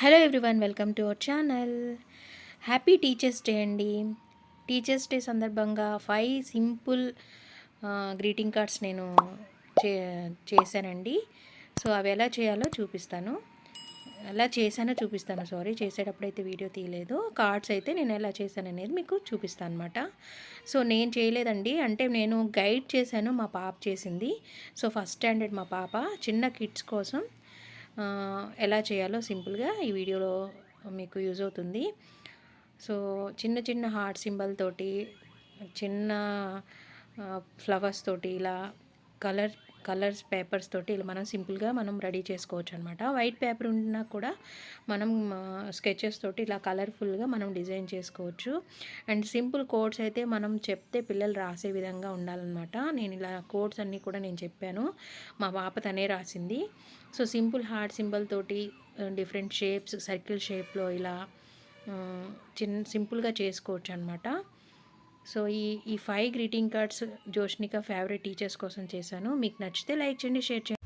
Hello everyone, welcome to our channel. Happy teachers day అండి. Teachers day సందర్భంగా 5 simple greeting cards నేను చేశానండి. So అవి ఎలా చేయాలో చూపిస్తాను. సారీ, చేసేటప్పుడైతే వీడియో తీయలేదు. కార్డ్స్ అయితే నేను ఎలా చేశాను అనేది మీకు చూపిస్తాను అనమాట. సో నేను చేయలేదండి, అంటే నేను గైడ్ చేశాను, మా పాప చేసింది. సో ఫస్ట్ స్టాండర్డ్ మా పాప, చిన్న కిడ్స్ కోసం ఎలా చేయాలో సింపుల్గా ఈ వీడియోలో మీకు యూజ్ అవుతుంది. సో చిన్న చిన్న హార్ట్ సింబల్ తోటి, చిన్న ఫ్లవర్స్ తోటి, ఇలా కలర్స్ పేపర్స్ తోటి ఇలా మనం సింపుల్గా మనం రెడీ చేసుకోవచ్చు అనమాట. వైట్ పేపర్ ఉన్నా కూడా మనం స్కెచెస్ తోటి ఇలా కలర్ఫుల్గా మనం డిజైన్ చేసుకోవచ్చు. అండ్ సింపుల్ కోడ్స్ అయితే మనం చెప్తే పిల్లలు రాసే విధంగా ఉండాలన్నమాట. నేను ఇలా కోడ్స్ అన్నీ కూడా నేను చెప్పాను, మా పాప తనే రాసింది. సో సింపుల్ హార్ట్ సింబల్ తోటి డిఫరెంట్ షేప్స్, సర్కిల్ షేప్లో ఇలా సింపుల్గా చేసుకోవచ్చు అనమాట. సో ఈ 5 greeting cards Joshnika favourite teachers కోసం చేశాను. మీకు నచ్చితే లైక్ చేయండి, షేర్ చేయండి.